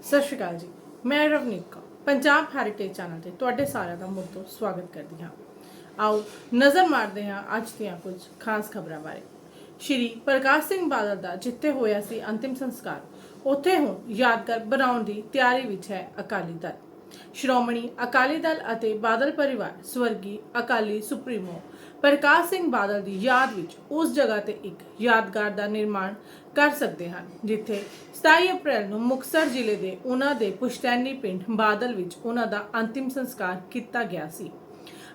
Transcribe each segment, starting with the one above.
ਸਤਿ ਸ਼੍ਰੀ ਅਕਾਲ ਜੀ। ਮੈਂ ਰਵਨੀਤ ਕੌਰ ਪੰਜਾਬ ਹੈਰੀਟੇਜ ਚੈਨਲ ਤੇ ਤੁਹਾਡੇ ਸਾਰਿਆਂ ਦਾ ਮੁੜ ਤੋਂ ਸਵਾਗਤ ਕਰਦੀ ਹਾਂ। ਆਓ ਨਜ਼ਰ ਮਾਰਦੇ ਹਾਂ ਅੱਜ ਦੀਆਂ ਕੁਝ ਖਾਸ ਖਬਰਾਂ ਬਾਰੇ। ਸ਼੍ਰੀ ਪ੍ਰਕਾਸ਼ ਸਿੰਘ ਬਾਦਲ ਦਾ ਜਿੱਥੇ ਹੋਇਆ ਸੀ ਅੰਤਿਮ ਸੰਸਕਾਰ, ਉੱਥੇ ਹੁਣ ਯਾਦਗਾਰ ਬਣਾਉਣ ਦੀ ਤਿਆਰੀ ਵਿੱਚ ਹੈ ਅਕਾਲੀ ਦਲ। ਸ਼੍ਰੋਮਣੀ ਅਕਾਲੀ ਦਲ ਅਤੇ ਬਾਦਲ ਪਰਿਵਾਰ ਸਵਰਗੀ ਅਕਾਲੀ ਸੁਪਰੀਮੋ ਪ੍ਰਕਾਸ਼ ਸਿੰਘ ਬਾਦਲ ਦੀ ਯਾਦ ਵਿੱਚ ਉਸ ਜਗ੍ਹਾ ਤੇ ਇੱਕ ਯਾਦਗਾਰ ਦਾ ਨਿਰਮਾਣ ਕਰ ਸਕਦੇ ਹਨ ਜਿੱਥੇ 27 ਅਪ੍ਰੈਲ ਨੂੰ ਮੁਕਤਸਰ ਜ਼ਿਲ੍ਹੇ ਦੇ ਉਹਨਾਂ ਦੇ ਪੁਸ਼ਤੈਨੀ ਪਿੰਡ ਬਾਦਲ ਵਿੱਚ ਉਹਨਾਂ ਦਾ ਅੰਤਿਮ ਸੰਸਕਾਰ ਕੀਤਾ ਗਿਆ ਸੀ।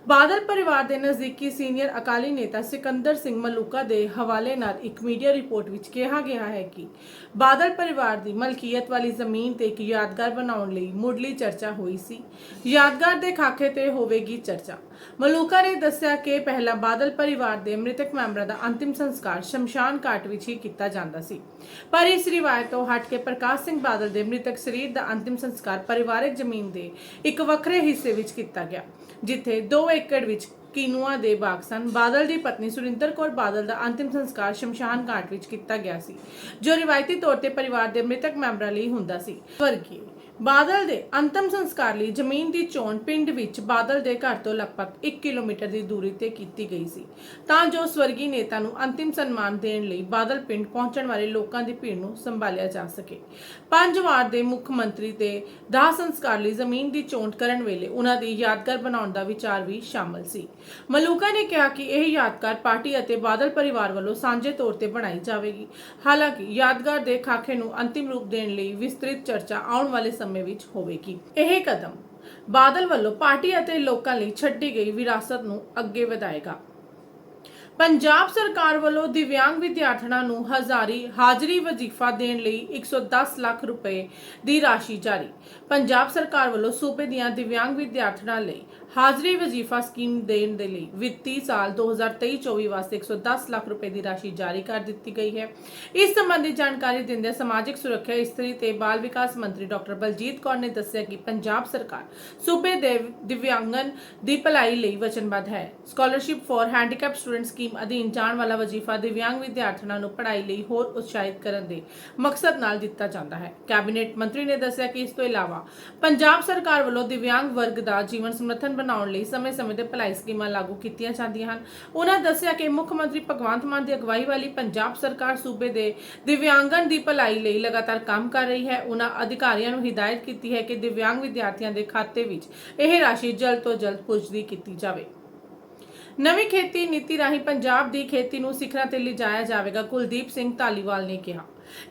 ਬਾਦਲ ਪਰਿਵਾਰ ਦੇ ਨਜ਼ਦੀਕੀ ਸੀਨੀਅਰ ਅਕਾਲੀ ਨੇਤਾ ਸਿਕੰਦਰ ਸਿੰਘ ਮਲੂਕਾ ਦੇ ਹਵਾਲੇ ਨਾਲ ਇੱਕ ਮੀਡੀਆ ਰਿਪੋਰਟ ਵਿੱਚ ਕਿਹਾ ਗਿਆ ਹੈ ਕਿ ਬਾਦਲ ਪਰਿਵਾਰ ਦੀ ਮਲਕੀਅਤ ਵਾਲੀ ਜ਼ਮੀਨ ਤੇ ਇੱਕ ਯਾਦਗਾਰ ਬਣਾਉਣ ਲਈ ਮੁੱਢਲੀ ਚਰਚਾ ਹੋਈ ਸੀ। ਯਾਦਗਾਰ ਦੇ ਖਾਕੇ ਤੇ ਹੋਵੇਗੀ ਚਰਚਾ। ਮਲੂਕਾ ਨੇ ਦੱਸਿਆ ਕਿ ਪਹਿਲਾਂ ਬਾਦਲ ਪਰਿਵਾਰ ਦੇ ਮ੍ਰਿਤਕ ਮੈਂਬਰਾਂ ਦਾ ਅੰਤਿਮ ਸੰਸਕਾਰ ਸ਼ਮਸ਼ਾਨ ਘਾਟ ਵਿੱਚ ਹੀ ਕੀਤਾ ਜਾਂਦਾ ਸੀ, ਪਰ ਇਸ ਰਿਵਾਇਤ ਤੋਂ ਹਟ ਕੇ ਪ੍ਰਕਾਸ਼ ਸਿੰਘ ਬਾਦਲ ਦੇ ਮ੍ਰਿਤਕ ਸਰੀਰ ਦਾ ਅੰਤਿਮ ਸੰਸਕਾਰ ਪਰਿਵਾਰਕ ਜ਼ਮੀਨ ਦੇ ਇੱਕ ਵੱਖਰੇ ਹਿੱਸੇ ਵਿੱਚ ਕੀਤਾ ਗਿਆ, ਜਿੱਥੇ 2 ਏਕੜ ਵਿੱਚ ਕੀਨੂਆ ਦੇ ਬਾਗ ਸਨ। ਬਾਦਲ ਦੀ ਪਤਨੀ ਸੁਰਿੰਦਰ ਕੌਰ ਬਾਦਲ ਦਾ ਅੰਤਿਮ ਸੰਸਕਾਰ ਸ਼ਮਸ਼ਾਨ ਘਾਟ ਵਿੱਚ ਕੀਤਾ ਗਿਆ ਸੀ, ਜੋ ਰਿਵਾਇਤੀ ਤੌਰ ਤੇ ਪਰਿਵਾਰ ਦੇ ਮ੍ਰਿਤਕ ਮੈਂਬਰਾਂ ਲਈ ਹੁੰਦਾ ਸੀ। ਸਵਰਗੀ ਬਾਦਲ ਦੇ ਅੰਤਮ ਸੰਸਕਾਰ ਲਈ ਜ਼ਮੀਨ ਦੀ ਚੋਣ ਪਿੰਡ ਵਿੱਚ ਬਾਦਲ ਦੇ ਘਰ ਤੋਂ ਲਗਭਗ 1 ਕਿਲੋਮੀਟਰ ਦੀ ਦੂਰੀ ਤੇ ਕੀਤੀ ਗਈ ਸੀ, ਤਾਂ ਜੋ ਸਵਰਗੀ ਨੇਤਾ ਨੂੰ ਅੰਤਿਮ ਸਨਮਾਨ ਦੇਣ ਲਈ ਬਾਦਲ ਪਿੰਡ ਪਹੁੰਚਣ ਵਾਲੇ ਲੋਕਾਂ ਦੀ ਭੀੜ ਨੂੰ ਸੰਭਾਲਿਆ ਜਾ ਸਕੇ। 5 ਵਾਰ ਦੇ ਮੁੱਖ ਮੰਤਰੀ ਤੇ ਦਾਹ ਸੰਸਕਾਰ ਲਈ ਜ਼ਮੀਨ ਦੀ ਚੋਣ ਕਰਨ ਵੇਲੇ ਉਹਨਾਂ ਦੀ ਯਾਦਗਾਰ ਬਣਾਉਣ ਦਾ ਵਿਚਾਰ ਵੀ ਸ਼ਾਮਲ ਸੀ। ਮਲੂਕਾ ਨੇ ਕਿਹਾ ਕਿ ਇਹ ਯਾਦਗਾਰ ਪਾਰਟੀ ਅਤੇ ਬਾਦਲ ਪਰਿਵਾਰ ਵੱਲੋਂ ਸਾਂਝੇ ਤੌਰ ਤੇ ਬਣਾਈ ਜਾਵੇਗੀ। ਹਾਲਾਂਕਿ ਯਾਦਗਾਰ ਦੇ ਖਾਕੇ ਨੂੰ ਅੰਤਿਮ ਰੂਪ ਦੇਣ ਲਈ ਵਿਸਤ੍ਰਿਤ ਚਰਚਾ ਆਉਣ ਵਾਲੇ ਸਮੇਂ ਵਿੱਚ ਹੋਵੇਗੀ। ਇਹ ਕਦਮ ਬਾਦਲ ਵੱਲੋਂ ਪਾਰਟੀ ਅਤੇ ਲੋਕਾਂ ਲਈ ਛੱਡੀ ਗਈ ਵਿਰਾਸਤ ਨੂੰ ਅੱਗੇ ਵਧਾਏਗਾ। ਪੰਜਾਬ ਸਰਕਾਰ ਵੱਲੋਂ ਦਿਵਿਆਂਗ ਵਿਦਿਆਰਥਣਾਂ ਨੂੰ ਹਾਜ਼ਰੀ ਵਜ਼ੀਫਾ ਦੇਣ ਲਈ 110 ਲੱਖ ਰੁਪਏ ਦੀ ਰਾਸ਼ੀ ਜਾਰੀ। ਪੰਜਾਬ ਸਰਕਾਰ ਵੱਲੋਂ ਸੂਬੇ ਦੀਆਂ ਦਿਵਿਆਂਗ ਵਿਦਿਆਰਥਣਾਂ ਲਈ ਹਾਜ਼ਰੀ ਵਜ਼ੀਫਾ ਸਕੀਮ ਦੇਣ ਦੇ ਲਈ ਵਿੱਤੀ ਸਾਲ 2023-24 ਵਾਸਤੇ 110 ਲੱਖ ਰੁਪਏ ਦੀ ਰਾਸ਼ੀ ਜਾਰੀ ਕਰ ਦਿੱਤੀ ਗਈ ਹੈ। ਇਸ ਸੰਬੰਧੀ ਜਾਣਕਾਰੀ ਦਿੰਦਿਆਂ ਸਮਾਜਿਕ ਸੁਰੱਖਿਆ, ਇਸਤਰੀ ਤੇ ਬਾਲ ਵਿਕਾਸ ਮੰਤਰੀ ਡਾਕਟਰ ਬਲਜੀਤ ਕੌਰ ਨੇ ਦੱਸਿਆ ਕਿ ਪੰਜਾਬ ਸਰਕਾਰ ਸੂਬੇ ਦੇ ਦਿਵਿਆਂਗਨ ਦੀ ਭਲਾਈ ਲਈ ਵਚਨਬੱਧ ਹੈ। Scholarship for handicap student scheme ਅਧੀਨ ਜਾਣ ਵਾਲਾ ਵਜ਼ੀਫਾ ਦਿਵਿਆਂਗ ਵਿਦਿਆਰਥਣਾਂ ਨੂੰ ਪੜ੍ਹਾਈ ਲਈ ਹੋਰ ਉਤਸ਼ਾਹਿਤ ਕਰਨ ਦੇ ਮਕਸਦ ਨਾਲ ਦਿੱਤਾ ਜਾਂਦਾ ਹੈ। ਕੈਬਨਿਟ ਮੰਤਰੀ ਨੇ ਦੱਸਿਆ ਕਿ ਇਸ ਤੋਂ ਇਲਾਵਾ ਪੰਜਾਬ ਸਰਕਾਰ ਵੱਲੋਂ ਦਿਵਿਆਂਗ ਵਰਗ ਦਾ ਜੀਵਨ ਸਮਰਥਨ ਬਣਾਉਣ ਲਈ ਸਮੇਂ-ਸਮੇਂ ਤੇ ਭਲਾਈ ਸਕੀਮਾਂ ਲਾਗੂ ਕੀਤੀਆਂ ਜਾਂਦੀਆਂ ਹਨ। ਉਹਨਾਂ ਦੱਸਿਆ ਕਿ ਮੁੱਖ ਮੰਤਰੀ ਭਗਵੰਤ ਮਾਨ ਦੀ ਅਗਵਾਈ ਵਾਲੀ ਪੰਜਾਬ ਸਰਕਾਰ ਸੂਬੇ ਦੇ ਦਿਵਿਆਂਗਨ ਦੀ ਭਲਾਈ ਲਈ ਲਗਾਤਾਰ ਕੰਮ ਕਰ ਰਹੀ ਹੈ। ਉਹਨਾਂ ਅਧਿਕਾਰੀਆਂ ਨੂੰ ਹਿਦਾਇਤ ਕੀਤੀ ਹੈ ਕਿ ਦਿਵਿਆਂਗ ਵਿਦਿਆਰਥੀਆਂ ਦੇ ਖਾਤੇ ਵਿੱਚ ਇਹ ਰਾਸ਼ੀ ਜਲਦ ਤੋਂ ਜਲਦ ਪੁੱਜਦੀ ਕੀਤੀ ਜਾਵੇ। ਨਵੀਂ ਖੇਤੀ ਨੀਤੀ ਰਾਹੀਂ ਪੰਜਾਬ ਦੀ ਖੇਤੀ ਨੂੰ ਸਿਖਰਾਂ ਤੇ ਲਿਜਾਇਆ ਜਾਵੇਗਾ, ਕੁਲਦੀਪ ਸਿੰਘ ਧਾਲੀਵਾਲ ਨੇ ਕਿਹਾ।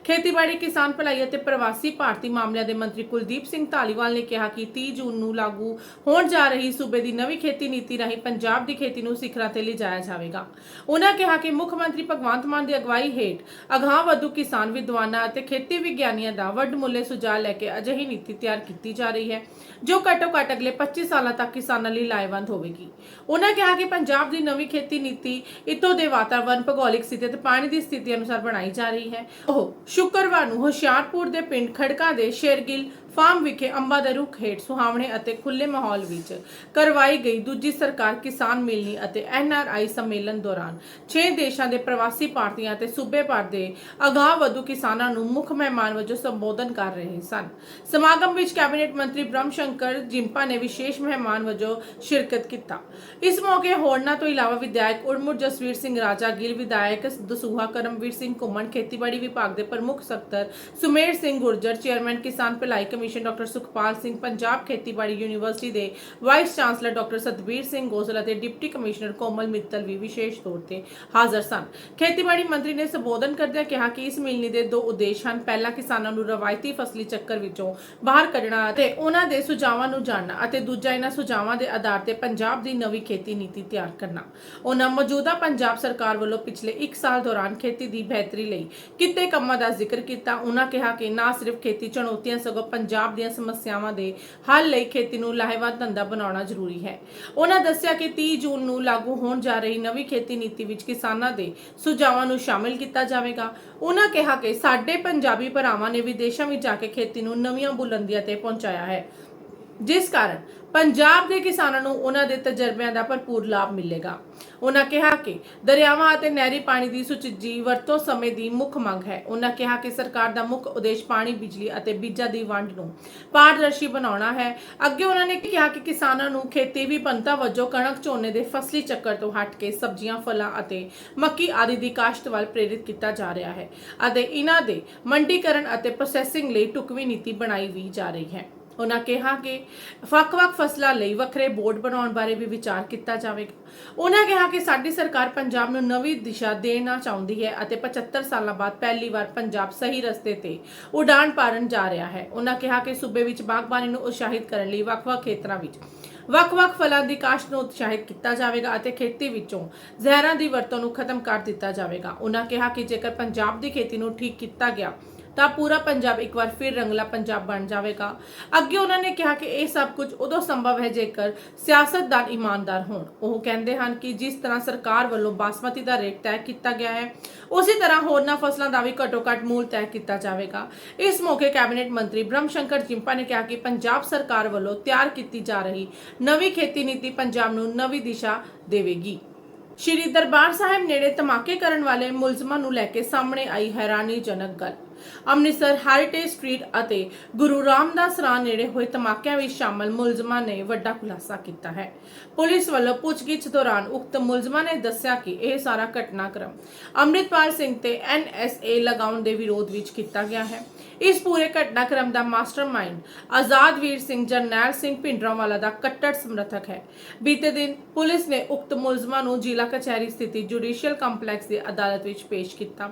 ਖੇਤੀਬਾੜੀ, ਕਿਸਾਨ ਭਲਾਈ ਅਤੇ ਪ੍ਰਵਾਸੀ ਭਾਰਤੀ ਮਾਮਲਿਆਂ ਦੇ ਮੰਤਰੀ ਕੁਲਦੀਪ ਸਿੰਘ ਧਾਲੀਵਾਲ ਨੇ ਕਿਹਾ ਕਿ 30 ਜੂਨ ਨੂੰ ਲਾਗੂ ਹੋਣ ਜਾ ਰਹੀ ਸੂਬੇ ਦੀ ਨਵੀਂ ਖੇਤੀ ਨੀਤੀ ਰਾਹੀਂ ਪੰਜਾਬ ਦੀ ਖੇਤੀ ਨੂੰ ਸਿਖਰਾਂ ਤੇ ਲਿਜਾਇਆ ਜਾਵੇਗਾ। ਉਹਨਾਂ ਕਿਹਾ ਕਿ ਮੁੱਖ ਮੰਤਰੀ ਭਗਵੰਤ ਮਾਨ ਦੀ ਅਗਵਾਈ ਹੇਠ ਅਗਾਂਹਵਧੂ ਕਿਸਾਨ ਵਿਦਵਾਨਾਂ ਅਤੇ ਖੇਤੀ ਵਿਗਿਆਨੀਆਂ ਦਾ ਵੱਡਮੁੱਲੇ ਸੁਝਾਅ ਲੈ ਕੇ ਅਜਿਹੀ ਨੀਤੀ ਤਿਆਰ ਕੀਤੀ ਜਾ ਰਹੀ ਹੈ ਜੋ ਘੱਟੋ-ਘੱਟ ਅਗਲੇ 25 ਸਾਲਾਂ ਤੱਕ ਕਿਸਾਨਾਂ ਲਈ ਲਾਹੇਵੰਦ ਹੋਵੇਗੀ। ਉਹਨਾਂ ਕਿਹਾ ਕਿ ਪੰਜਾਬ ਦੀ ਨਵੀਂ ਖੇਤੀ ਨੀਤੀ ਇੱਥੋਂ ਦੇ ਵਾਤਾਵਰਣ, ਭੂਗੋਲਿਕ ਸਥਿਤੀ ਅਤੇ ਪਾਣੀ ਦੀ ਸਥਿਤੀ ਅਨੁਸਾਰ ਬਣਾਈ ਜਾ ਰਹੀ ਹੈ। ਉਹ ਸ਼ੁੱਕਰਵਾਰ ਨੂੰ ਹੁਸ਼ਿਆਰਪੁਰ ਦੇ ਪਿੰਡ ਖੜਕਾ ਦੇ ਸ਼ੇਰਗਿੱਲ ਫਾਰਮ ਵਿਖੇ ਅੰਬਾਂ ਦੇ ਰੁੱਖ ਹੇਠ ਸੁਹਾਵਣੇ ਅਤੇ ਖੁੱਲੇ ਮਾਹੌਲ ਵਿੱਚ ਕਰਵਾਈ ਗਈ ਦੂਜੀ ਸਰਕਾਰ ਕਿਸਾਨ ਮਿਲਣੀ ਅਤੇ NRI ਸੰਮੇਲਨ ਦੌਰਾਨ 6 ਦੇਸ਼ਾਂ ਦੇ ਪ੍ਰਵਾਸੀ ਭਾਰਤੀਆਂ ਅਤੇ ਸੂਬੇ ਭਰ ਦੇ ਅਗਾਂਹਵਧੂ ਕਿਸਾਨਾਂ ਨੂੰ ਮੁੱਖ ਮਹਿਮਾਨ ਵਜੋਂ ਸੰਬੋਧਨ ਕਰ ਰਹੇ ਸਨ। ਸਮਾਗਮ ਵਿੱਚ ਕੈਬਨਿਟ ਮੰਤਰੀ ਬ੍ਰਹਮ ਸ਼ੰਕਰ ਜਿੰਪਾ ਨੇ ਵਿਸ਼ੇਸ਼ ਮਹਿਮਾਨ ਵਜੋਂ ਸ਼ਿਰਕਤ ਕੀਤਾ। ਇਸ ਮੌਕੇ ਹੋਰਨਾਂ ਤੋਂ ਇਲਾਵਾ ਵਿਧਾਇਕ ਉੜਮੁੜ ਜਸਵੀਰ ਸਿੰਘ ਰਾਜਾ ਗਿੱਲ, ਵਿਧਾਇਕ ਦਸੂਹਾ ਕਰਮਵੀਰ ਸਿੰਘ ਘੁੰਮਣ, ਖੇਤੀਬਾੜੀ ਵਿਭਾਗ ਦੇ ਪ੍ਰਮੁੱਖ ਸਕੱਤਰ ਸੁਮੇਰ ਸਿੰਘ ਗੁਰਜਰ, ਚੇਅਰਮੈਨ ਕਿਸਾਨ ਭਲਾਈ ਕਮਿਸ਼ਨ ਡਾਕਟਰ ਸੁਖਪਾਲ ਸਿੰਘ, ਪੰਜਾਬ ਖੇਤੀਬਾੜੀ ਯੂਨੀਵਰਸਿਟੀ ਦੇ vice chancellor doctor Satbir Singh Gosal ਅਤੇ ਡਿਪਟੀ ਕਮਿਸ਼ਨਰ ਕੋਮਲ ਮਿੱਤਲ ਵੀ ਵਿਸ਼ੇਸ਼ ਤੌਰ ਤੇ ਹਾਜ਼ਰ ਸਨ। ਖੇਤੀਬਾੜੀ ਮੰਤਰੀ ਨੇ ਸੰਬੋਧਨ ਕਰਦਿਆਂ ਕਿਹਾ ਕਿ ਇਸ ਮਿਲਣੀ ਦੇ 2 ਉਦੇਸ਼ ਹਨ। ਪਹਿਲਾ, ਕਿਸਾਨਾਂ ਨੂੰ ਰਵਾਇਤੀ ਫਸਲੀ ਚੱਕਰ ਵਿੱਚੋਂ ਬਾਹਰ ਕੱਢਣਾ ਅਤੇ ਉਹਨਾਂ ਦੇ ਸੁਝਾਵਾਂ ਨੂੰ ਜਾਣਨਾ, ਅਤੇ ਦੂਜਾ, ਇਹਨਾਂ ਸੁਝਾਵਾਂ ਦੇ ਆਧਾਰ ਤੇ ਪੰਜਾਬ ਦੀ ਨਵੀਂ ਖੇਤੀ ਨੀਤੀ ਤਿਆਰ ਕਰਨਾ। ਉਹਨਾਂ ਮੌਜੂਦਾ ਪੰਜਾਬ ਸਰਕਾਰ ਵੱਲੋਂ ਪਿਛਲੇ 1 ਸਾਲ ਦੌਰਾਨ ਖੇਤੀ ਦੀ ਬਿਹਤਰੀ ਲਈ ਕੀਤੇ ਕੰਮਾਂ ਦਾ ਜ਼ਿਕਰ ਕੀਤਾ। ਉਹਨਾਂ ਕਿਹਾ ਕਿ ਨਾ ਸਿਰਫ ਖੇਤੀ ਚੁਣੌਤੀਆਂ ਸਗੋਂ ਪੰਜਾਬ ਦੀਆਂ ਸਮੱਸਿਆਵਾਂ ਦੇ ਹੱਲ ਲਈ ਖੇਤੀ ਨੂੰ ਲਾਹੇਵੰਦ ਧੰਦਾ ਬਣਾਉਣਾ ਜ਼ਰੂਰੀ ਹੈ। ਉਹਨਾਂ ਦੱਸਿਆ ਕਿ 30 ਜੂਨ ਨੂੰ ਲਾਗੂ ਹੋਣ ਜਾ ਰਹੀ ਨਵੀਂ ਖੇਤੀ ਨੀਤੀ ਵਿੱਚ ਕਿਸਾਨਾਂ ਦੇ ਸੁਝਾਵਾਂ ਨੂੰ ਸ਼ਾਮਿਲ ਕੀਤਾ ਜਾਵੇਗਾ। ਉਹਨਾਂ ਕਿਹਾ ਕਿ ਸਾਡੇ ਪੰਜਾਬੀ ਭਰਾਵਾਂ ਨੇ ਵਿਦੇਸ਼ਾਂ ਵਿੱਚ ਜਾ ਕੇ ਖੇਤੀ ਨੂੰ ਨਵੀਆਂ ਬੁਲੰਦੀਆਂ ਤੇ ਪਹੁੰਚਾਇਆ ਹੈ। ਜਿਸ ਕਾਰਨ ਪੰਜਾਬ ਦੇ ਕਿਸਾਨਾਂ ਨੂੰ ਉਹਨਾਂ ਦੇ ਤਜਰਬਿਆਂ ਦਾ ਭਰਪੂਰ ਲਾਭ ਮਿਲੇਗਾ। ਉਹਨਾਂ ਕਿਹਾ ਕਿ ਦਰਿਆਵਾਂ ਅਤੇ ਨਹਿਰੀ ਪਾਣੀ ਦੀ ਸੁਚੱਜੀ ਵਰਤੋਂ ਸਮੇਂ ਦੀ ਮੁੱਖ ਮੰਗ ਹੈ। ਉਹਨਾਂ ਕਿਹਾ ਕਿ ਸਰਕਾਰ ਦਾ ਮੁੱਖ ਉਦੇਸ਼ ਪਾਣੀ, ਬਿਜਲੀ ਅਤੇ ਬੀਜਾਂ ਦੀ ਵੰਡ ਨੂੰ ਪਾਰਦਰਸ਼ੀ ਬਣਾਉਣਾ ਹੈ। ਅੱਗੇ ਉਹਨਾਂ ਨੇ ਕਿਹਾ ਕਿ ਕਿਸਾਨਾਂ ਨੂੰ ਖੇਤੀ ਵਿਭਿੰਨਤਾ ਵਜੋਂ ਕਣਕ, ਝੋਨੇ ਦੇ ਫਸਲੀ ਚੱਕਰ ਤੋਂ ਹਟ ਕੇ ਸਬਜ਼ੀਆਂ, ਫਲਾਂ ਅਤੇ ਮੱਕੀ ਆਦਿ ਦੀ ਕਾਸ਼ਤ ਵੱਲ ਪ੍ਰੇਰਿਤ ਕੀਤਾ ਜਾ ਰਿਹਾ ਹੈ ਅਤੇ ਇਹਨਾਂ ਦੇ ਮੰਡੀਕਰਨ ਅਤੇ ਪ੍ਰੋਸੈਸਿੰਗ ਲਈ ਢੁਕਵੀਂ ਨੀਤੀ ਬਣਾਈ ਵੀ ਜਾ ਰਹੀ ਹੈ। ਉਹਨਾਂ ਕਿਹਾ ਕਿ ਵੱਖ-ਵੱਖ ਫਸਲਾਂ ਲਈ ਵੱਖਰੇ ਬੋਰਡ ਬਣਾਉਣ ਬਾਰੇ ਵੀ ਵਿਚਾਰ ਕੀਤਾ ਜਾਵੇਗਾ। ਉਹਨਾਂ ਕਿਹਾ ਕਿ ਸਾਡੀ ਸਰਕਾਰ ਪੰਜਾਬ ਨੂੰ ਨਵੀਂ ਦਿਸ਼ਾ ਦੇਣਾ ਚਾਹੁੰਦੀ ਹੈ ਅਤੇ 75 ਸਾਲਾਂ ਬਾਅਦ ਪਹਿਲੀ ਵਾਰ ਪੰਜਾਬ ਸਹੀ ਰਸਤੇ ਤੇ ਉਡਾਣ ਭਰਨ ਜਾ ਰਿਹਾ ਹੈ। ਉਹਨਾਂ ਕਿਹਾ ਕਿ ਸੂਬੇ ਵਿੱਚ ਬਾਗਬਾਨੀ ਨੂੰ ਉਤਸ਼ਾਹਿਤ ਕਰਨ ਲਈ ਵੱਖ-ਵੱਖ ਖੇਤਰਾਂ ਵਿੱਚ ਵੱਖ-ਵੱਖ ਫਲਾਂ ਦੀ ਕਾਸ਼ਤ ਨੂੰ ਉਤਸ਼ਾਹਿਤ ਕੀਤਾ ਜਾਵੇਗਾ ਅਤੇ ਖੇਤੀ ਵਿੱਚੋਂ ਜ਼ਹਿਰਾਂ ਦੀ ਵਰਤੋਂ ਨੂੰ ਖਤਮ ਕਰ ਦਿੱਤਾ ਜਾਵੇਗਾ। ਉਹਨਾਂ ਕਿਹਾ ਕਿ ਜੇਕਰ ਪੰਜਾਬ ਦੀ ਖੇਤੀ ਨੂੰ ਠੀਕ ਕੀਤਾ ਗਿਆ ਤਾਂ ਪੂਰਾ ਪੰਜਾਬ ਇੱਕ ਵਾਰ ਫਿਰ ਰੰਗਲਾ ਪੰਜਾਬ ਬਣ ਜਾਵੇਗਾ। ਅੱਗੇ ਉਹਨਾਂ ਨੇ ਕਿਹਾ ਕਿ ਇਹ ਸਭ ਕੁਝ ਉਦੋਂ ਸੰਭਵ ਹੈ ਜੇਕਰ ਸਿਆਸਤਦਾਨ ਇਮਾਨਦਾਰ ਹੋਣ। ਉਹ ਕਹਿੰਦੇ ਹਨ ਕਿ ਜਿਸ ਤਰ੍ਹਾਂ ਸਰਕਾਰ ਵੱਲੋਂ ਬਾਸਮਤੀ ਦਾ ਰੇਟ ਤੈਅ ਕੀਤਾ ਗਿਆ ਹੈ, ਉਸੇ ਤਰ੍ਹਾਂ ਹੋਰਨਾਂ ਫਸਲਾਂ ਦਾ ਵੀ ਘੱਟੋ-ਘੱਟ ਮੁੱਲ ਤੈਅ ਕੀਤਾ ਜਾਵੇਗਾ। ਇਸ ਮੌਕੇ ਕੈਬਨਿਟ ਮੰਤਰੀ ਬ੍ਰਹਮ ਸ਼ੰਕਰ ਜਿੰਪਾ ਨੇ ਕਿਹਾ ਕਿ ਪੰਜਾਬ ਸਰਕਾਰ ਵੱਲੋਂ ਤਿਆਰ ਕੀਤੀ ਜਾ ਰਹੀ ਨਵੀਂ ਖੇਤੀ ਨੀਤੀ ਪੰਜਾਬ ਨੂੰ ਨਵੀਂ ਦਿਸ਼ਾ ਦੇਵੇਗੀ। ਸ਼੍ਰੀ ਦਰਬਾਰ ਸਾਹਿਬ ਨੇੜੇ ਧਮਾਕੇ ਕਰਨ ਵਾਲੇ ਮੁਲਜ਼ਮਾਂ ਨੂੰ ਲੈ ਕੇ ਸਾਹਮਣੇ ਆਈ ਹੈਰਾਨੀਜਨਕ ਗੱਲ। ਅੰਮ੍ਰਿਤਸਰ ਹੈਰੀਟੇਜ ਸਟਰੀਟ ਅਤੇ ਗੁਰੂ ਰਾਮਦਾਸ ਰਾਹ ਨੇੜੇ ਹੋਏ ਧਮਾਕਿਆਂ ਵਿੱਚ ਸ਼ਾਮਲ ਮੁਲਜ਼ਮਾਂ ਨੇ ਵੱਡਾ ਖੁਲਾਸਾ ਕੀਤਾ ਹੈ। ਪੁਲਿਸ ਵੱਲੋਂ ਪੁੱਛਗਿੱਛ ਦੌਰਾਨ ਉਕਤ ਮੁਲਜ਼ਮਾਂ ਨੇ ਦੱਸਿਆ ਕਿ ਇਹ ਸਾਰਾ ਘਟਨਾਕ੍ਰਮ ਅੰਮ੍ਰਿਤਪਾਲ ਸਿੰਘ ਤੇ NSA ਲਗਾਉਣ ਦੇ ਵਿਰੋਧ ਵਿੱਚ ਕੀਤਾ ਗਿਆ ਹੈ। ਇਸ ਪੂਰੇ ਘਟਨਾਕ੍ਰਮ ਦਾ ਮਾਸਟਰਮਾਈਂਡ ਆਜ਼ਾਦਵੀਰ ਸਿੰਘ ਜਰਨੈਲ ਸਿੰਘ ਭਿੰਡਰਾਂਵਾਲਾ ਦਾ ਕੱਟੜ ਸਮਰਥਕ ਹੈ। ਬੀਤੇ ਦਿਨ ਪੁਲਿਸ ਨੇ ਉਕਤ ਮੁਲਜ਼ਮਾਂ ਨੂੰ ਜ਼ਿਲ੍ਹਾ ਕਚਹਿਰੀ ਸਥਿਤ ਜੁਡੀਸ਼ੀਅਲ ਕੰਪਲੈਕਸ ਦੀ ਅਦਾਲਤ ਵਿੱਚ ਪੇਸ਼ ਕੀਤਾ,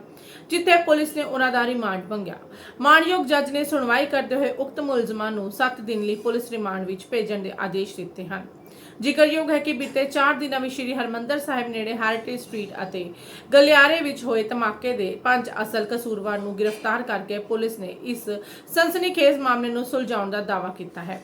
ਜਿੱਥੇ ਪੁਲਿਸ ਨੇ ਉਹਨਾਂ ਦਾ ਰਿਮਾਂਡ ਮੰਗਿਆ। ਮਾਣਯੋਗ ਜੱਜ ਨੇ ਸੁਣਵਾਈ ਕਰਦੇ ਹੋਏ ਉਕਤ ਮੁਲਜ਼ਮਾਂ ਨੂੰ 7 ਦਿਨ ਲਈ ਪੁਲਿਸ ਰਿਮਾਂਡ ਵਿੱਚ ਭੇਜਣ ਦੇ ਆਦੇਸ਼ ਦਿੱਤੇ ਹਨ। ਜ਼ਿਕਰਯੋਗ ਹੈ ਕਿ ਬੀਤੇ 4 ਦਿਨਾਂ ਵਿੱਚ ਸ਼੍ਰੀ ਹਰਮੰਦਰ ਸਾਹਿਬ ਨੇੜੇ ਹੈਰੀਟੇਜ ਸਟਰੀਟ ਅਤੇ ਗਲਿਆਰੇ ਵਿੱਚ ਹੋਏ ਧਮਾਕੇ ਦੇ 5 ਅਸਲ ਕਸੂਰਵਾਰ ਨੂੰ ਗ੍ਰਿਫਤਾਰ ਕਰਕੇ ਪੁਲਿਸ ਨੇ ਇਸ ਸਨਸਨੀਖੇਜ਼ ਮਾਮਲੇ ਨੂੰ ਸੁਲਝਾਉਣ ਦਾ ਦਾਅਵਾ ਕੀਤਾ ਹੈ।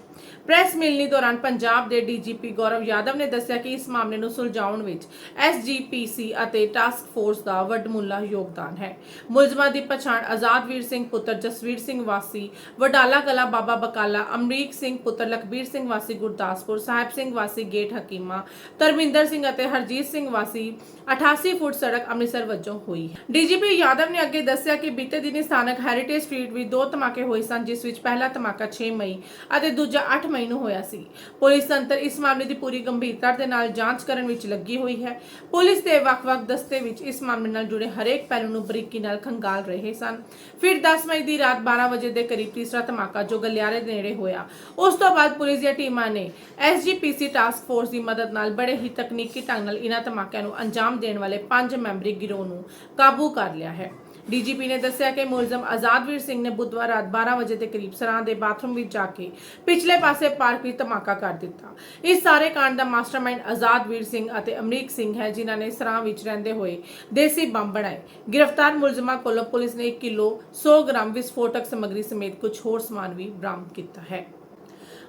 ਪ੍ਰੈਸ ਮਿਲਣੀ ਦੌਰਾਨ ਪੰਜਾਬ ਦੇ DGP ਗੌਰਵ ਯਾਦਵ ਨੇ ਦੱਸਿਆ ਕਿ ਇਸ ਮਾਮਲੇ ਨੂੰ ਸੁਲਝਾਉਣ ਵਿੱਚ SGPC ਅਤੇ ਟਾਸਕ ਫੋਰਸ ਦਾ ਵੱਡਮੁੱਲਾ ਯੋਗਦਾਨ ਹੈ। ਮੁਲਜ਼ਮਾਂ ਦੀ ਪਛਾਣ ਆਜ਼ਾਦਵੀਰ ਸਿੰਘ ਪੁੱਤਰ ਜਸਵੀਰ ਸਿੰਘ ਵਾਸੀ ਵਡਾਲਾ ਕਲਾ ਬਾਬਾ ਬਕਾਲਾ, ਅਮਰੀਕ ਸਿੰਘ ਪੁੱਤਰ ਲਖਬੀਰ ਸਿੰਘ ਵਾਸੀ ਗੁਰਦਾਸਪੁਰ, ਸਾਹਿਬ ਸਿੰਘ ਵਾਸੀ ਗੇਟ ਹਕੀਮਾ, ਧਰਮਿੰਦਰ ਸਿੰਘ ਅਤੇ ਹਰਜੀਤ ਸਿੰਘ ਵਾਸੀ 88 ਫੁੱਟ ਸੜਕ ਅੰਮ੍ਰਿਤਸਰ ਵਜੋਂ ਹੋਈ ਹੈ। DGP ਯਾਦਵ ਨੇ ਅੱਗੇ ਦੱਸਿਆ ਕਿ ਬੀਤੇ ਦਿਨੀ ਸਥਾਨਕ ਹੈਰੀਟੇਜ ਸਟਰੀਟ ਵਿੱਚ 2 ਧਮਾਕੇ ਹੋਏ ਸਨ, ਜਿਸ ਵਿੱਚ ਪਹਿਲਾ ਧਮਾਕਾ 6 ਮਈ ਅਤੇ ਦੂਜਾ 8 ਮਈ ਨੂੰ ਹੋਇਆ ਸੀ। ਪੁਲਿਸ ਤੰਤਰ ਇਸ ਮਾਮਲੇ ਦੀ ਪੂਰੀ ਗੰਭੀਰਤਾ ਦੇ ਨਾਲ ਜਾਂਚ ਕਰਨ ਵਿੱਚ ਲੱਗੀ ਹੋਈ ਹੈ। ਪੁਲਿਸ ਦੇ ਵੱਖ-ਵੱਖ ਦਸਤੇ ਵਿੱਚ ਇਸ ਮਾਮਲੇ ਨਾਲ ਜੁੜੇ ਹਰੇਕ ਪਹਿਲੂ ਨੂੰ ਬਰੀਕੀ ਨਾਲ ਖੰਗਾਲ ਰਹੇ ਸਨ। ਫਿਰ 10 ਮਈ ਦੀ ਰਾਤ 12 ਵਜੇ ਦੇ ਕਰੀਬ ਤੀਸਰਾ ਧਮਾਕਾ ਜੋ ਗਲਿਆਰੇ ਦੇ ਨੇੜੇ ਹੋਇਆ। ਉਸ ਤੋਂ ਬਾਅਦ ਪੁਲਿਸ ਦੀਆਂ ਟੀਮਾਂ ਨੇ SGPC ਟਾਸਕ ਫੋਰਸ ਦੀ ਮਦਦ ਨਾਲ ਬੜੇ ਹੀ ਤਕਨੀਕੀ ਢੰਗ ਨਾਲ ਇਹਨਾਂ ਧਮਾਕਿਆਂ ਨੂੰ ਅੰਜਾਮ ਦੇਣ ਵਾਲੇ 5 ਮੈਂਬਰੀ ਗਿਰੋਹ ਨੂੰ ਕਾਬੂ ਕਰ ਲਿਆ ਹੈ। DGP ਨੇ ਦੱਸਿਆ ਕਿ ਮੁਲਜ਼ਮ ਆਜ਼ਾਦਵੀਰ ਸਿੰਘ ਨੇ ਬੁੱਧਵਾਰ ਰਾਤ 12 ਵਜੇ ਦੇ ਕਰੀਬ ਸਰਾਂ ਦੇ ਬਾਥਰੂਮ ਵਿੱਚ ਜਾ ਕੇ ਪਿਛਲੇ ਪਾਸੇ ਪਾਰਕ ਵਿੱਚ ਧਮਾਕਾ ਕਰ ਦਿੱਤਾ। ਇਸ ਸਾਰੇ ਕਾਂਡ ਦਾ ਮਾਸਟਰਮਾਈਂਡ ਆਜ਼ਾਦਵੀਰ ਸਿੰਘ ਅਤੇ ਅਮਰੀਕ ਸਿੰਘ ਹੈ, ਜਿਨ੍ਹਾਂ ਨੇ ਸਰਾਂ ਵਿੱਚ ਰਹਿੰਦੇ ਹੋਏ ਦੇਸੀ ਬੰਬ ਬਣਾਏ। ਗ੍ਰਿਫਤਾਰ ਮੁਲਜ਼ਮਾਂ ਕੋਲੋਂ ਪੁਲਿਸ ਨੇ 1 ਕਿਲੋ 100 ਗ੍ਰਾਮ ਵਿਸਫੋਟਕ ਸਮੱਗਰੀ ਸਮੇਤ ਕੁਝ ਹੋਰ ਸਮਾਨ ਵੀ ਬਰਾਮਦ ਕੀਤਾ ਹੈ।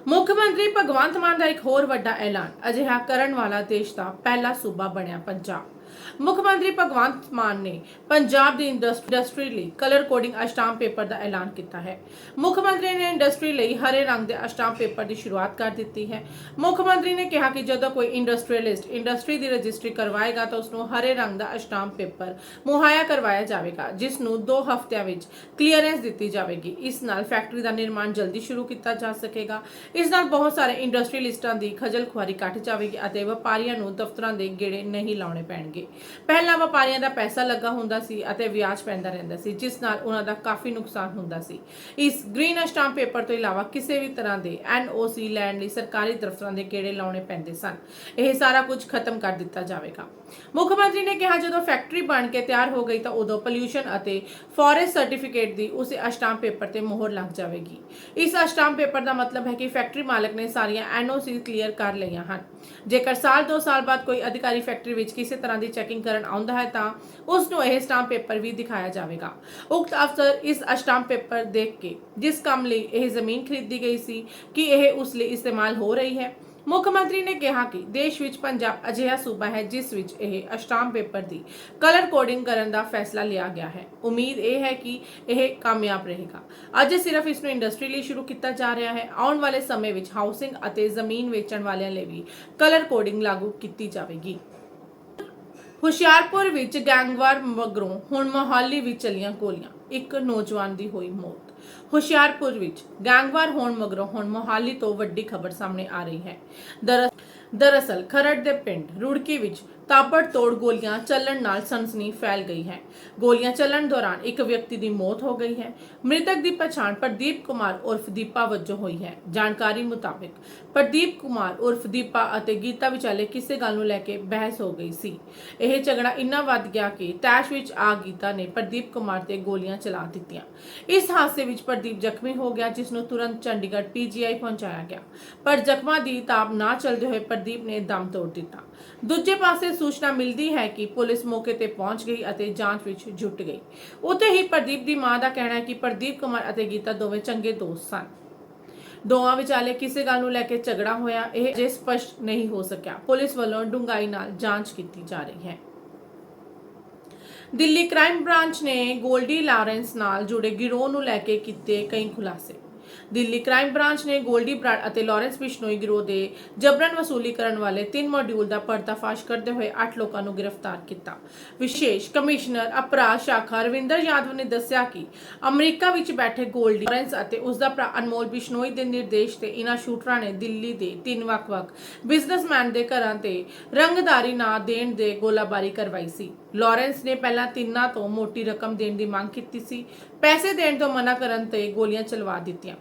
ਮੁੱਖ ਮੰਤਰੀ ਭਗਵੰਤ ਮਾਨ ਦਾ ਇੱਕ ਹੋਰ ਵੱਡਾ ਐਲਾਨ। ਅਜਿਹਾ ਕਰਨ ਵਾਲਾ ਦੇਸ਼ ਦਾ ਪਹਿਲਾ ਸੂਬਾ ਬਣਿਆ ਪੰਜਾਬ। ਮੁੱਖ ਮੰਤਰੀ ਭਗਵੰਤ ਮਾਨ ਨੇ ਪੰਜਾਬ ਦੀ ਇੰਡਸਟਰੀ ਲਈ ਕਲਰ ਕੋਡਿੰਗ ਅਸ਼ਟਾਮ ਪੇਪਰ ਦਾ ਐਲਾਨ ਕੀਤਾ ਹੈ। ਮੁੱਖ ਮੰਤਰੀ ਨੇ ਇੰਡਸਟਰੀ ਲਈ ਹਰੇ ਰੰਗ ਦੇ ਅਸ਼ਟਾਮ ਪੇਪਰ ਦੀ ਸ਼ੁਰੂਆਤ ਕਰ ਦਿੱਤੀ ਹੈ। ਮੁੱਖ ਮੰਤਰੀ ਨੇ ਕਿਹਾ ਕਿ ਜਦੋਂ ਕੋਈ ਇੰਡਸਟਰੀਅਲਿਸਟ ਇੰਡਸਟਰੀ ਦੀ ਰਜਿਸਟਰੀ ਕਰਵਾਏਗਾ ਤਾਂ ਉਸ ਨੂੰ ਹਰੇ ਰੰਗ ਦਾ ਅਸ਼ਟਾਮ ਪੇਪਰ ਮੁਹੱਈਆ ਕਰਵਾਇਆ ਜਾਵੇਗਾ, ਜਿਸ ਨੂੰ 2 ਹਫ਼ਤਿਆਂ ਵਿੱਚ ਕਲੀਅਰੈਂਸ ਦਿੱਤੀ ਜਾਵੇਗੀ। ਇਸ ਨਾਲ ਫੈਕਟਰੀ ਦਾ ਨਿਰਮਾਣ ਜਲਦੀ ਸ਼ੁਰੂ ਕੀਤਾ ਜਾ ਸਕੇਗਾ। ਇਸ ਨਾਲ ਬਹੁਤ ਸਾਰੇ ਇੰਡਸਟਰੀਅਲਿਸਟਾਂ ਦੀ ਖੱਜਲ ਖੁਆਰੀ ਘੱਟ ਜਾਵੇਗੀ ਅਤੇ ਵਪਾਰੀਆਂ ਨੂੰ ਦਫ਼ਤਰਾਂ ਦੇ ਗੇੜੇ ਨਹੀਂ ਲਾਉਣੇ ਪੈਣਗੇ। ਪਹਿਲਾਂ ਵਪਾਰੀਆਂ ਦਾ ਪੈਸਾ ਲੱਗਾ ਹੁੰਦਾ ਸੀ ਅਤੇ ਵਿਆਜ ਪੈਂਦਾ ਰਹਿੰਦਾ ਸੀ, ਜਿਸ ਨਾਲ ਉਹਨਾਂ ਦਾ ਕਾਫੀ ਨੁਕਸਾਨ ਹੁੰਦਾ ਸੀ। ਇਸ ਗ੍ਰੀਨ ਅਸ਼ਟਾਮ ਪੇਪਰ ਤੋਂ ਇਲਾਵਾ ਕਿਸੇ ਵੀ ਤਰ੍ਹਾਂ ਦੇ NOC ਲੈਣ ਲਈ ਸਰਕਾਰੀ ਦਫ਼ਤਰਾਂ ਦੇ ਗੇੜੇ ਲਾਉਣੇ ਪੈਂਦੇ ਸਨ। ਇਹ ਸਾਰਾ ਕੁਝ ਖਤਮ ਕਰ ਦਿੱਤਾ ਜਾਵੇਗਾ। ਮੁੱਖ ਮੰਤਰੀ ਨੇ ਕਿਹਾ ਜਦੋਂ ਫੈਕਟਰੀ ਬਣ ਕੇ ਤਿਆਰ ਹੋ ਗਈ ਤਾਂ ਉਦੋਂ ਪੋਲਿਊਸ਼ਨ ਅਤੇ ਫੋਰੈਸਟ ਸਰਟੀਫਿਕੇਟ ਦੀ ਉਸੇ ਅਸ਼ਟਾਮ ਪੇਪਰ ਤੇ ਮੋਹਰ ਲੱਗ ਜਾਵੇਗੀ। ਇਸ ਅਸ਼ਟਾਮ ਪੇਪਰ ਦਾ ਮਤਲਬ ਹੈ ਕਿ ਫੈਕਟਰੀ ਮਾਲਕ ਨੇ ਸਾਰੀਆਂ NOC ਕਲੀਅਰ ਕਰ ਲਈਆਂ ਹਨ। ਜੇਕਰ ਸਾਲ 2 ਸਾਲ ਬਾਅਦ ਕੋਈ ਅਧਿਕਾਰੀ ਫੈਕਟਰੀ ਵਿੱਚ ਕਿਸੇ ਤਰ੍ਹਾਂ ਦੀ ਚੈਕਿੰਗ ਕਰਨ ਆਉਂਦਾ ਹੈ ਤਾਂ ਉਸ ਨੂੰ ਇਹ ਸਟਾਂਪ ਪੇਪਰ ਵੀ ਦਿਖਾਇਆ ਜਾਵੇਗਾ। ਉਕਤ ਅਫਸਰ ਇਸ ਅਸ਼ਟਾਮ ਪੇਪਰ ਦੇਖ ਕੇ ਜਿਸ ਕੰਮ ਲਈ ਇਹ ਜ਼ਮੀਨ ਖਰੀਦੀ ਗਈ ਸੀ ਕਿ ਇਹ ਉਸ ਲਈ ਇਸਤੇਮਾਲ ਹੋ ਰਹੀ ਹੈ, ਮੁੱਖ ਮੰਤਰੀ ਨੇ ਕਿਹਾ ਕਿ ਦੇਸ਼ ਵਿੱਚ ਪੰਜਾਬ ਅਜਿਹਾ ਸੂਬਾ ਹੈ ਜਿਸ ਵਿੱਚ ਇਹ ਅਸ਼ਟਾਮ ਪੇਪਰ ਦੀ ਕਲਰ ਕੋਡਿੰਗ ਕਰਨ ਦਾ ਫੈਸਲਾ ਲਿਆ ਗਿਆ ਹੈ। ਉਮੀਦ ਇਹ ਹੈ ਕਿ ਇਹ ਕਾਮਯਾਬ ਰਹੇਗਾ। ਅੱਜ ਸਿਰਫ ਇਸ ਨੂੰ ਇੰਡਸਟਰੀ ਲਈ ਸ਼ੁਰੂ ਕੀਤਾ ਜਾ ਰਿਹਾ ਹੈ। ਆਉਣ ਵਾਲੇ ਸਮੇਂ ਵਿੱਚ ਹਾਊਸਿੰਗ ਅਤੇ ਜ਼ਮੀਨ ਵੇਚਣ ਵਾਲਿਆਂ ਲਈ ਵੀ ਕਲਰ ਕੋਡਿੰਗ ਲਾਗੂ ਕੀਤੀ ਜਾਵੇਗੀ। ਹੁਸ਼ਿਆਰਪੁਰ ਵਿੱਚ ਗੈਂਗਵਾਰ ਮਗਰੋਂ ਹੁਣ ਮੋਹਾਲੀ ਵਿੱਚ ਚੱਲੀਆਂ ਗੋਲੀਆਂ, ਇੱਕ ਨੌਜਵਾਨ ਦੀ ਹੋਈ ਮੌਤ। ਹੁਸ਼ਿਆਰਪੁਰ ਵਿੱਚ ਗੈਂਗਵਾਰ ਹੋਣ ਮਗਰੋਂ ਹੁਣ ਮੋਹਾਲੀ ਤੋਂ ਵੱਡੀ ਖਬਰ ਸਾਹਮਣੇ ਆ ਰਹੀ ਹੈ। ਦਰਅਸਲ ਖਰੜ ਦੇ ਪਿੰਡ ਰੁੜਕੀ ਵਿੱਚ ਤਾਬੜਤੋੜ ਗੋਲੀਆਂ ਚੱਲਣ ਨਾਲ ਸਨਸਨੀ ਫੈਲ ਗਈ ਹੈ। ਗੋਲੀਆਂ ਚੱਲਣ ਦੌਰਾਨ ਇੱਕ ਵਿਅਕਤੀ ਦੀ ਮੌਤ ਹੋ ਗਈ ਹੈ। ਮ੍ਰਿਤਕ ਦੀ ਪਛਾਣ ਪ੍ਰਦੀਪ ਕੁਮਾਰ ਉਰਫ ਦੀਪਾ ਵਜੋਂ ਹੋਈ ਹੈ। ਜਾਣਕਾਰੀ ਮੁਤਾਬਿਕ ਪ੍ਰਦੀਪ ਕੁਮਾਰ ਉਰਫ ਦੀਪਾ ਅਤੇ ਗੀਤਾ ਵਿਚਾਲੇ ਕਿਸੇ ਗੱਲ ਨੂੰ ਲੈ ਕੇ ਬਹਿਸ ਹੋ ਗਈ ਸੀ। ਇਹ ਝਗੜਾ ਇੰਨਾ ਵੱਧ ਗਿਆ ਕਿ ਤੈਸ਼ ਵਿੱਚ ਆ ਗੀਤਾ ਨੇ ਪ੍ਰਦੀਪ ਕੁਮਾਰ ਤੇ ਗੋਲੀਆਂ ਚਲਾ ਦਿੱਤੀਆਂ। ਇਸ ਹਾਦਸੇ ਵਿੱਚ ਪ੍ਰਦੀਪ ਜ਼ਖਮੀ ਹੋ ਗਿਆ, ਜਿਸ ਨੂੰ ਤੁਰੰਤ ਚੰਡੀਗੜ੍ਹ PGI ਪਹੁੰਚਾਇਆ ਗਿਆ, ਪਰ ਜ਼ਖਮਾਂ ਦੀ ਤਾਬ ਨਾ ਚੱਲਦੇ ਹੋਏ ਪ੍ਰਦੀਪ ਨੇ ਦਮ ਤੋੜ ਦਿੱਤਾ। ਦੂਜੇ ਪਾਸੇ ਸੂਚਨਾ ਮਿਲਦੀ ਹੈ ਕਿ ਪੁਲਿਸ ਮੌਕੇ ਤੇ ਪਹੁੰਚ ਗਈ ਅਤੇ ਜਾਂਚ ਵਿੱਚ ਜੁਟ ਗਈ। ਉੱਥੇ ਹੀ ਪ੍ਰਦੀਪ ਦੀ ਮਾਂ ਦਾ ਕਹਿਣਾ ਹੈ ਕਿ ਪ੍ਰਦੀਪ ਕੁਮਾਰ ਅਤੇ ਗੀਤਾ ਦੋਵੇਂ ਚੰਗੇ ਦੋਸਤ ਸਨ। ਦੋਵਾਂ ਵਿਚਾਲੇ ਕਿਸੇ ਗੱਲ ਨੂੰ ਲੈ ਕੇ ਝਗੜਾ ਹੋਇਆ, ਇਹ ਅਜੇ ਸਪਸ਼ਟ ਨਹੀਂ ਹੋ ਸਕਿਆ। ਪੁਲਿਸ ਵੱਲੋਂ ਡੂੰਘਾਈ ਨਾਲ ਜਾਂਚ ਕੀਤੀ ਜਾ ਰਹੀ ਹੈ। ਦਿੱਲੀ ਕ੍ਰਾਈਮ ਬ੍ਰਾਂਚ ਨੇ ਗੋਲਡੀ ਲਾਰੈਂਸ ਨਾਲ ਜੁੜੇ ਗਿਰੋਹ ਨੂੰ ਲੈ ਕੇ ਕੀਤੇ ਕਈ ਖੁਲਾਸੇ। ਦਿੱਲੀ ਕ੍ਰਾਈਮ ਬ੍ਰਾਂਚ ਨੇ ਗੋਲਡੀ ਬਰਾੜ ਅਤੇ ਲਾਰੈਂਸ ਬਿਸ਼ਨੋਈ ਗਿਰੋਹ ਦੇ ਜਬਰਨ ਵਸੂਲੀ ਕਰਨ ਵਾਲੇ 3 ਮੋਡਿਊਲ ਦਾ ਪਰਦਾਫਾਸ਼ ਕਰਦੇ ਹੋਏ 8 ਲੋਕਾਂ ਨੂੰ ਗ੍ਰਿਫਤਾਰ ਕੀਤਾ। ਵਿਸ਼ੇਸ਼ ਕਮਿਸ਼ਨਰ ਅਪਰਾਧ ਸ਼ਾਖਾ ਰਵਿੰਦਰ ਯਾਦਵ ਨੇ ਦੱਸਿਆ ਕਿ ਅਮਰੀਕਾ ਵਿੱਚ ਬੈਠੇ ਗੋਲਡੀ ਲਾਰੈਂਸ ਅਤੇ ਉਸ ਦਾ ਭਰਾ ਅਨਮੋਲ ਬਿਸ਼ਨੋਈ ਦੇ ਨਿਰਦੇਸ਼ ਤੇ ਇਨ੍ਹਾਂ ਸ਼ੂਟਰਾਂ ਨੇ ਦਿੱਲੀ ਦੇ 3 ਵੱਖ-ਵੱਖ ਬਿਜ਼ਨਸਮੈਨ ਦੇ ਘਰਾਂ ਤੇ ਰੰਗਦਾਰੀ ਨਾ ਦੇਣ ਦੇ ਗੋਲਾਬਾਰੀ ਕਰਵਾਈ ਸੀ। ਲਾਰੈਂਸ ਨੇ ਪਹਿਲਾਂ ਤਿੰਨਾਂ ਤੋਂ ਮੋਟੀ ਰਕਮ ਦੇਣ ਦੀ ਮੰਗ ਕੀਤੀ ਸੀ। ਪੈਸੇ ਦੇਣ ਤੋਂ ਮਨਾ ਕਰਨ ਤੇ ਗੋਲੀਆਂ ਚਲਵਾ ਦਿੱਤੀਆਂ।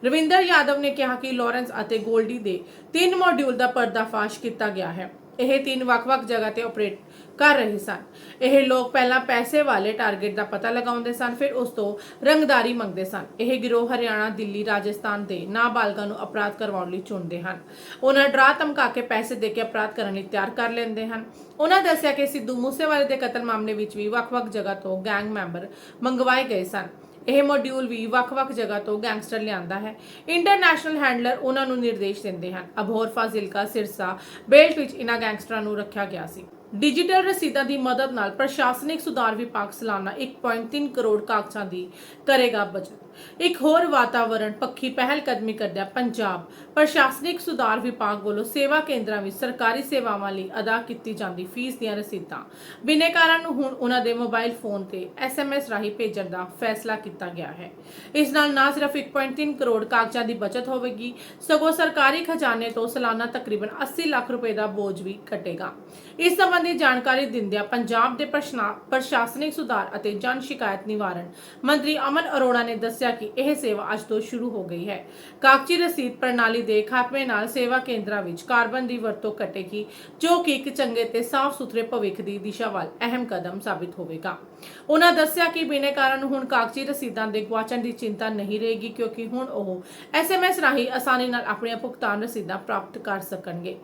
ਰਵਿੰਦਰ ਯਾਦਵ ਨੇ ਕਿਹਾ ਕਿ ਲਾਰੈਂਸ ਅਤੇ ਗੋਲਡੀ ਦੇ 3 ਮੋਡਿਊਲ ਦਾ ਪਰਦਾਫਾਸ਼ ਕੀਤਾ ਗਿਆ ਹੈ। ਇਹ 3 ਵੱਖ-ਵੱਖ ਜਗ੍ਹਾ ਤੇ ਆਪਰੇਟ ਕਰ ਰਹੇ ਸਨ। ਇਹ ਲੋਕ ਪਹਿਲਾਂ ਪੈਸੇ ਵਾਲੇ ਟਾਰਗੇਟ ਦਾ ਪਤਾ ਲਗਾਉਂਦੇ ਸਨ, ਫਿਰ ਉਸ ਤੋਂ ਰੰਗਦਾਰੀ ਮੰਗਦੇ ਸਨ। ਇਹ ਗਿਰੋਹ ਹਰਿਆਣਾ, ਦਿੱਲੀ, ਰਾਜਸਥਾਨ ਦੇ ਨਾਬਾਲਗਾਂ ਨੂੰ ਅਪਰਾਧ ਕਰਵਾਉਣ ਲਈ ਚੁਣਦੇ ਹਨ। ਉਹਨਾਂ ਡਰਾ ਧਮਕਾ ਕੇ ਪੈਸੇ ਦੇ ਕੇ ਅਪਰਾਧ ਕਰਨ ਲਈ ਤਿਆਰ ਕਰ ਲੈਂਦੇ ਹਨ। ਉਹਨਾਂ ਦੱਸਿਆ ਕਿ ਸਿੱਧੂ ਮੂਸੇਵਾਲੇ ਦੇ ਕਤਲ ਮਾਮਲੇ ਵਿੱਚ ਵੀ ਵੱਖ-ਵੱਖ ਜਗ੍ਹਾ ਤੋਂ ਗੈਂਗ ਮੈਂਬਰ ਮੰਗਵਾਏ ਗਏ ਸਨ। ਇਹ ਮੋਡਿਊਲ ਵੀ ਵੱਖ-ਵੱਖ ਜਗ੍ਹਾ ਤੋਂ ਗੈਂਗਸਟਰ ਲਿਆਂਦਾ ਹੈ। ਇੰਟਰਨੈਸ਼ਨਲ ਹੈਂਡਲਰ ਉਹਨਾਂ ਨੂੰ ਨਿਰਦੇਸ਼ ਦਿੰਦੇ ਹਨ। ਅਬੋਹਰ, ਫਾਜ਼ਿਲਕਾ, ਸਿਰਸਾ, ਬੇਲਟ ਵਿੱਚ ਇਹਨਾਂ ਗੈਂਗਸਟਰਾਂ ਨੂੰ ਰੱਖਿਆ ਗਿਆ ਸੀ। ਡਿਜੀਟਲ ਰਸੀਦਾਂ ਦੀ ਮਦਦ ਨਾਲ ਪ੍ਰਸ਼ਾਸਨਿਕ ਸੁਧਾਰ ਵਿਭਾਗ ਸਾਲਾਨਾ 1.3 ਕਰੋੜ ਕਾਗਜ਼ਾਂ ਦੀ ਕਰੇਗਾ ਬਚਤ। ਇੱਕ ਹੋਰ ਵਾਤਾਵਰਣ ਪੱਖੀ ਪਹਿਲ ਕਦਮੀ ਕਰਦਿਆਂ ਪੰਜਾਬ ਪ੍ਰਸ਼ਾਸਨਿਕ ਸੁਧਾਰ ਵਿਭਾਗ ਵੱਲੋਂ ਸੇਵਾ ਕੇਂਦਰਾਂ ਵਿੱਚ ਸਰਕਾਰੀ ਸੇਵਾਵਾਂ ਲਈ ਅਦਾ ਕੀਤੀ ਜਾਂਦੀ ਫੀਸ ਦੀਆਂ ਰਸੀਦਾਂ ਬਿਨੈਕਾਰਾਂ ਨੂੰ ਹੁਣ ਉਹਨਾਂ ਦੇ ਮੋਬਾਈਲ ਫੋਨ ਤੇ SMS ਰਾਹੀਂ ਭੇਜਣ ਦਾ ਫੈਸਲਾ ਕੀਤਾ ਗਿਆ ਹੈ। ਇਸ ਨਾਲ ਨਾ ਸਿਰਫ 1.3 ਕਰੋੜ ਕਾਗਜ਼ਾਂ ਦੀ ਬਚਤ ਹੋਵੇਗੀ, ਸਗੋਂ ਸਰਕਾਰੀ ਖਜ਼ਾਨੇ ਤੋਂ ਸਾਲਾਨਾ ਤਕਰੀਬਨ 80 ਲੱਖ ਰੁਪਏ ਦਾ ਬੋਝ ਵੀ ਘਟੇਗਾ। ਇਸ ਸੰਬੰਧੀ ਜਾਣਕਾਰੀ ਦਿੰਦਿਆਂ ਪੰਜਾਬ ਦੇ ਪ੍ਰਸ਼ਾਸਨਿਕ ਸੁਧਾਰ ਅਤੇ ਜਨ ਸ਼ਿਕਾਇਤ ਨਿਵਾਰਣ ਮੰਤਰੀ ਅਮਨ ਅਰੋੜਾ ਨੇ ਦੱਸਿਆ ਕਿ ਇਹ ਸੇਵਾ ਅੱਜ ਤੋਂ ਸ਼ੁਰੂ ਹੋ ਗਈ ਹੈ। ਕਾਗਜ਼ੀ ਰਸੀਦ ਪ੍ਰਣਾਲੀ ਦੇ ਖਾਤਮੇ ਨਾਲ ਸੇਵਾ ਕੇਂਦਰਾਂ ਵਿੱਚ ਕਾਰਬਨ ਦੀ ਵਰਤੋਂ ਘਟੇਗੀ, ਜੋ ਕਿ ਇੱਕ ਚੰਗੇ ਤੇ ਸਾਫ਼ ਸੁਥਰੇ ਭਵਿੱਖ ਦੀ ਦਿਸ਼ਾ ਵੱਲ ਅਹਿਮ ਕਦਮ ਸਾਬਿਤ ਹੋਵੇਗਾ। ਉਹਨਾਂ ਦੱਸਿਆ ਕਿ ਬਿਨੈਕਾਰਾਂ ਨੂੰ ਹੁਣ ਕਾਗਜ਼ੀ ਰਸੀਦਾਂ ਦੇ ਗੁਆਚਣ ਦੀ ਚਿੰਤਾ ਨਹੀਂ ਰਹੇਗੀ, ਕਿਉਂਕਿ ਹੁਣ ਉਹ SMS ਰਾਹੀਂ ਆਸਾਨੀ ਨਾਲ ਆਪਣੀਆਂ ਭੁਗਤਾਨ ਰਸੀਦਾਂ ਪ੍ਰਾਪਤ ਕਰ ਸਕਣਗੇ।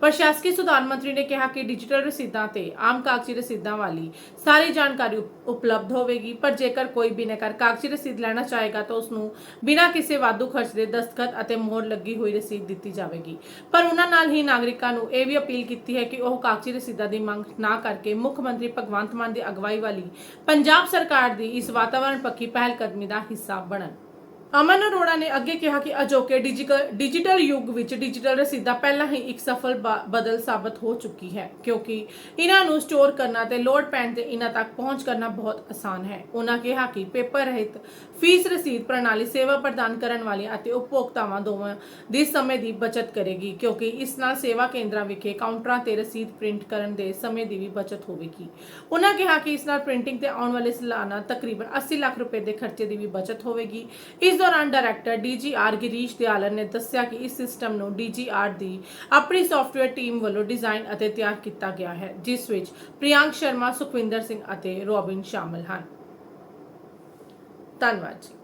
ਪ੍ਰਸ਼ਾਸਕੀ ਸੁਧਾਰ ਮੰਤਰੀ ਨੇ ਕਿਹਾ ਕਿ ਡਿਜੀਟਲ ਰਸੀਦਾਂ ਤੇ ਆਮ ਕਾਗਜ਼ੀ ਰਸੀਦਾਂ ਵਾਲੀ ਸਾਰੀ ਜਾਣਕਾਰੀ ਉਪਲਬਧ ਹੋਵੇਗੀ, ਪਰ ਜੇਕਰ ਕੋਈ ਬਿਨੈਕਾਰ ਕਾਗਜ਼ੀ ਰਸੀਦ ਲੈਣਾ ਚਾਹੇਗਾ ਤਾਂ ਉਸ ਨੂੰ ਬਿਨਾਂ ਕਿਸੇ ਵਾਧੂ ਖਰਚ ਦੇ ਦਸਤਖਤ ਅਤੇ ਮੋਹਰ ਲੱਗੀ ਹੋਈ ਰਸੀਦ ਦਿੱਤੀ ਜਾਵੇਗੀ। ਪਰ ਉਹਨਾਂ ਨਾਲ ਹੀ ਨਾਗਰਿਕਾਂ ਨੂੰ ਇਹ ਵੀ ਅਪੀਲ ਕੀਤੀ ਹੈ ਕਿ ਉਹ ਕਾਗਜ਼ੀ ਰਸੀਦਾਂ ਦੀ ਮੰਗ ਨਾ ਕਰਕੇ ਮੁੱਖ ਮੰਤਰੀ ਭਗਵੰਤ ਮਾਨ ਦੀ ਅਗਵਾਈ ਵਾਲੀ ਪੰਜਾਬ ਸਰਕਾਰ ਦੀ ਇਸ ਵਾਤਾਵਰਣ ਪੱਖੀ ਪਹਿਲ ਕਦਮੀ ਦਾ ਹਿੱਸਾ ਬਣਨ। ਅਮਨ ਅਰੋੜਾ ਨੇ ਅੱਗੇ ਕਿਹਾ ਕਿ ਅਜੋਕੇ ਡਿਜੀਟਲ ਯੁੱਗ ਵਿੱਚ ਡਿਜੀਟਲ ਰਸੀਦਾਂ ਪਹਿਲਾਂ ਹੀ ਇੱਕ ਸਫਲ ਬਦਲ ਸਾਬਤ ਹੋ ਚੁੱਕੀ ਹੈ, ਕਿਉਂਕਿ ਇਹਨਾਂ ਨੂੰ ਸਟੋਰ ਕਰਨਾ ਤੇ ਲੋਡ ਪੈਣ ਤੇ ਇਹਨਾਂ ਤੱਕ ਪਹੁੰਚ ਕਰਨਾ ਬਹੁਤ ਆਸਾਨ ਹੈ। ਉਹਨਾਂ ਕਿਹਾ ਕਿ ਪੇਪਰ ਰਹਿਤ ਫੀਸ ਰਸੀਦ ਪ੍ਰਣਾਲੀ ਸੇਵਾ ਪ੍ਰਦਾਨ ਕਰਨ ਵਾਲਿਆਂ ਅਤੇ ਉਪਭੋਗਤਾਵਾਂ ਦੋਵਾਂ ਦੇ ਸਮੇਂ ਦੀ ਬਚਤ ਕਰੇਗੀ, ਕਿਉਂਕਿ ਇਸ ਨਾਲ ਸੇਵਾ ਕੇਂਦਰਾਂ ਵਿਖੇ ਕਾਊਂਟਰਾਂ ਤੇ ਰਸੀਦ ਪ੍ਰਿੰਟ ਕਰਨ ਦੇ ਸਮੇਂ ਦੀ ਵੀ ਬਚਤ ਹੋਵੇਗੀ। ਉਹਨਾਂ ਕਿਹਾ ਕਿ ਇਸ ਨਾਲ ਪ੍ਰਿੰਟਿੰਗ ਤੇ ਆਉਣ ਵਾਲੇ ਸਾਲਾਨਾ ਤਕਰੀਬਨ 80 ਲੱਖ ਰੁਪਏ ਦੇ ਖਰਚੇ ਦੀ ਵੀ ਬਚਤ ਹੋਵੇਗੀ। ਇਸ ਦੌਰਾਨ ਡਾਇਰੈਕਟਰ DGR ਗਿਰੀਸ਼ ਦਿਆਲਨ ਨੇ ਦੱਸਿਆ ਕਿ ਇਸ ਸਿਸਟਮ ਨੂੰ DGR ਦੀ ਆਪਣੀ ਸੌਫਟਵੇਅਰ ਟੀਮ ਵੱਲੋਂ ਡਿਜ਼ਾਈਨ ਅਤੇ ਤਿਆਰ ਕੀਤਾ ਗਿਆ ਹੈ, ਜਿਸ ਵਿੱਚ ਪ੍ਰਿਯੰਕ ਸ਼ਰਮਾ, ਸੁਖਵਿੰਦਰ ਸਿੰਘ ਅਤੇ ਰੋਬਿਨ ਸ਼ਾਮਲ ਹਨ। ਧੰਨਵਾਦ ਜੀ।